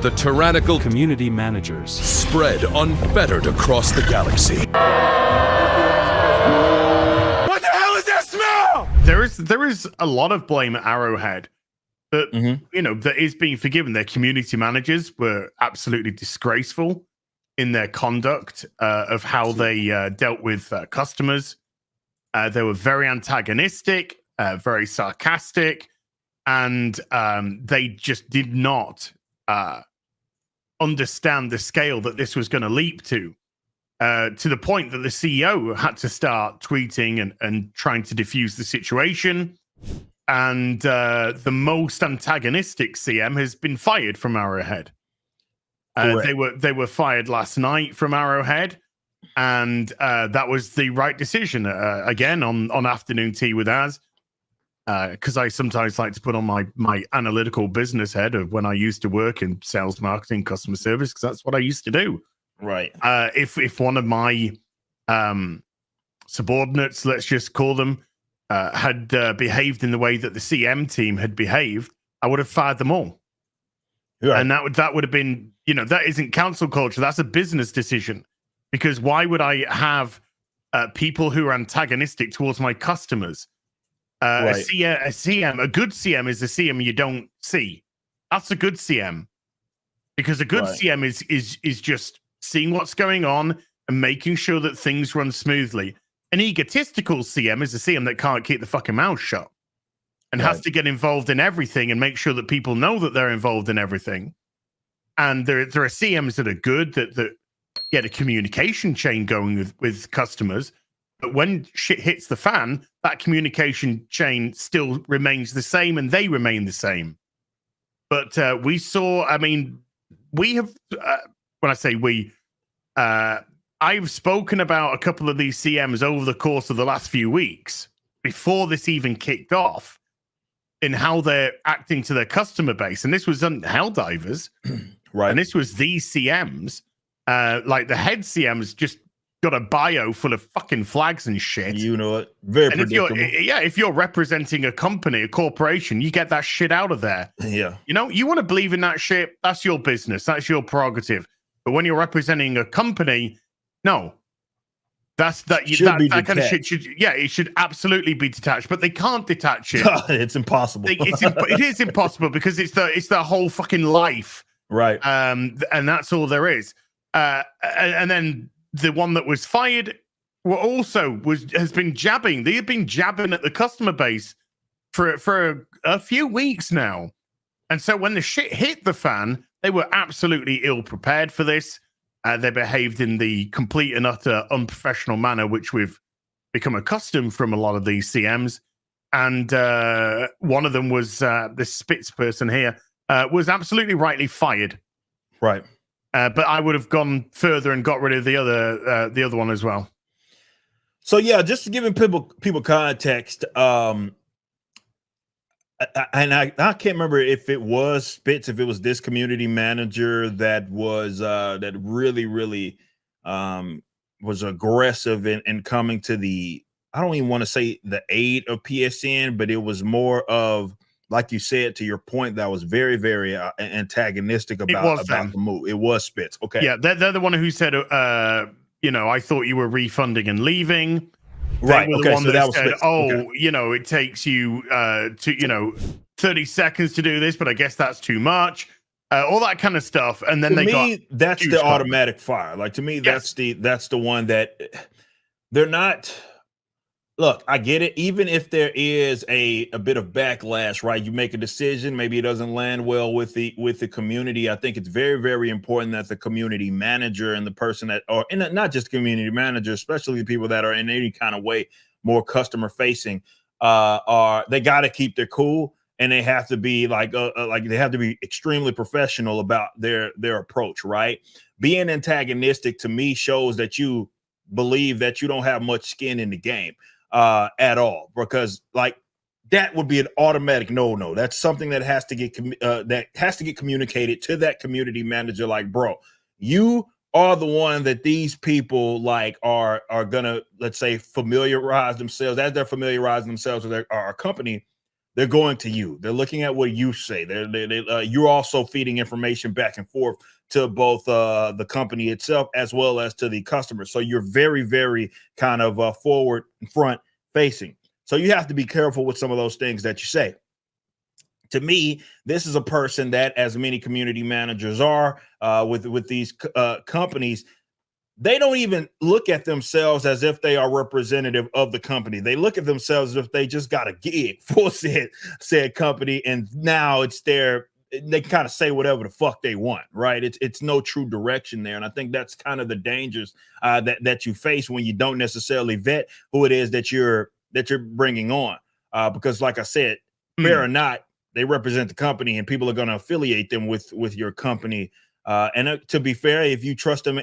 The tyrannical community managers spread unfettered across the galaxy. What the hell is that smell? There is a lot of blame at Arrowhead that that is being forgiven. Their community managers were absolutely disgraceful in their conduct of how they dealt with customers. They were very antagonistic, very sarcastic, and they just did not understand the scale that this was going to leap to the point that the CEO had to start tweeting and trying to diffuse the situation. And the most antagonistic CM has been fired from Arrowhead. They were fired last night from Arrowhead, and that was the right decision. Again, on afternoon tea with Az, because I sometimes like to put on my analytical business head of when I used to work in sales, marketing, customer service, because that's what I used to do. Right. If one of my subordinates, let's just call them, had behaved in the way that the CM team had behaved, I would have fired them all. Right. And that would have been, that isn't council culture. That's a business decision. Because why would I have people who are antagonistic towards my customers? Right. A CM, a good CM is a CM you don't see. That's a good CM. Because a good CM is just seeing what's going on and making sure that things run smoothly. An egotistical CM is a CM that can't keep the fucking mouth shut and has to get involved in everything and make sure that people know that they're involved in everything. And there are CMs that are good, that get a communication chain going with customers. But when shit hits the fan, that communication chain still remains the same and they remain the same. But we saw, we have, when I say we, I've spoken about a couple of these CMs over the course of the last few weeks before this even kicked off in how they're acting to their customer base. And this was on Helldivers. Right. And this was these CMs. Like the head CM's just got a bio full of fucking flags and shit. You know it. Very predictable. If you're representing a company, a corporation, you get that shit out of there. Yeah. You want to believe in that shit, that's your business. That's your prerogative. But when you're representing a company, no. That kind of shit it should absolutely be detached, but they can't detach it. It's impossible. It is impossible because it's the whole fucking life. Right. And that's all there is. And then the one that was fired has been jabbing. They have been jabbing at the customer base for a few weeks now. And so when the shit hit the fan, they were absolutely ill prepared for this. They behaved in the complete and utter unprofessional manner, which we've become accustomed from a lot of these CMs. And one of them was this Spitz person here, was absolutely rightly fired. Right. But I would have gone further and got rid of the other one as well. So yeah, just to give people context, and I can't remember if it was Spitz, if it was this community manager that was that really was aggressive in coming to the, I don't even want to say the aid of PSN, but it was more of, like you said, to your point, that was very, very antagonistic about the move. It was Spitz. Okay. Yeah, they're the one who said, I thought you were refunding and leaving. Right. They were the one that said, it takes you 30 seconds to do this, but I guess that's too much. All that kind of stuff. And then that's the automatic fire. Like, to me, that's the one that they're not. Look, I get it. Even if there is a bit of backlash, right? You make a decision, maybe it doesn't land well with the community. I think it's very, very important that the community manager and the person not just community manager, especially the people that are in any kind of way more customer facing, they got to keep their cool, and they have to be like they have to be extremely professional about their approach, right? Being antagonistic to me shows that you believe that you don't have much skin in the game. At all, because like that would be an automatic no. That's something that has to get communicated to that community manager. Like, bro, you are the one that these people like are gonna, let's say, familiarize themselves with our company. they're going to you. They're looking at what you say. You're also feeding information back and forth to both the company itself as well as to the customer. So you're very, very kind of forward and front facing. So you have to be careful with some of those things that you say. To me, this is a person that, as many community managers are with these companies, they don't even look at themselves as if they are representative of the company. They look at themselves as if they just got a gig for said company, and now it's their. They can kind of say whatever the fuck they want, right? It's no true direction there, and I think that's kind of the dangers that you face when you don't necessarily vet who it is that you're bringing on, because, like I said, fair or not, they represent the company, and people are going to affiliate them with your company. And to be fair, if you trust them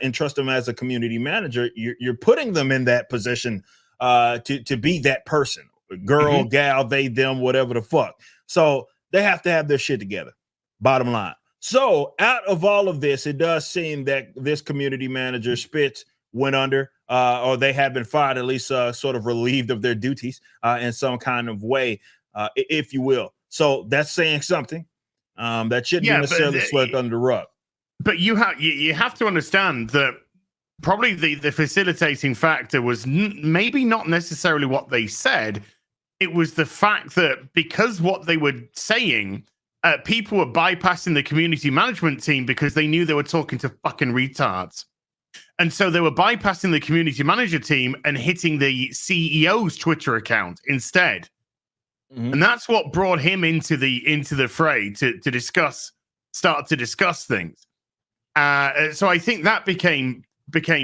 as a community manager, you're putting them in that position to be that person, girl, gal, they, them, whatever the fuck. So they have to have their shit together. Bottom line. So out of all of this, it does seem that this community manager Spitz went under, or they have been fired, at least sort of relieved of their duties in some kind of way, if you will. So that's saying something that shouldn't be necessarily swept under the rug. But you have to understand that probably the facilitating factor was maybe not necessarily what they said. It was the fact that because what they were saying, people were bypassing the community management team because they knew they were talking to fucking retards. And so they were bypassing the community manager team and hitting the CEO's Twitter account instead. And that's what brought him into the fray to start to discuss things. So I think that became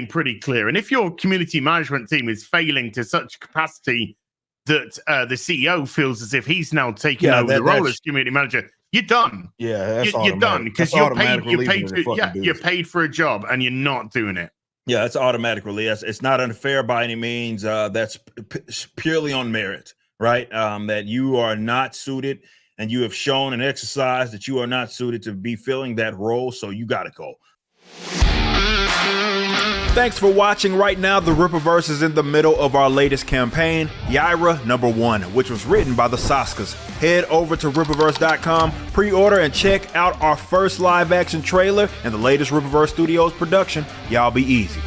pretty clear. And if your community management team is failing to such capacity that the CEO feels as if he's now taking over the role as community manager, you're done. Yeah, you're done because you're paid for a job and you're not doing it. Yeah, it's automatic release. It's not unfair by any means. That's purely on merit, right? That you are not suited, and you have shown and exercised that you are not suited to be filling that role. So you got to go. Thanks for watching. Right now, the Rippaverse is in the middle of our latest campaign, Yaira #1, which was written by the Saskas. Head over to Rippaverse.com, pre-order, and check out our first live-action trailer and the latest Rippaverse Studios production, Y'all Be Easy.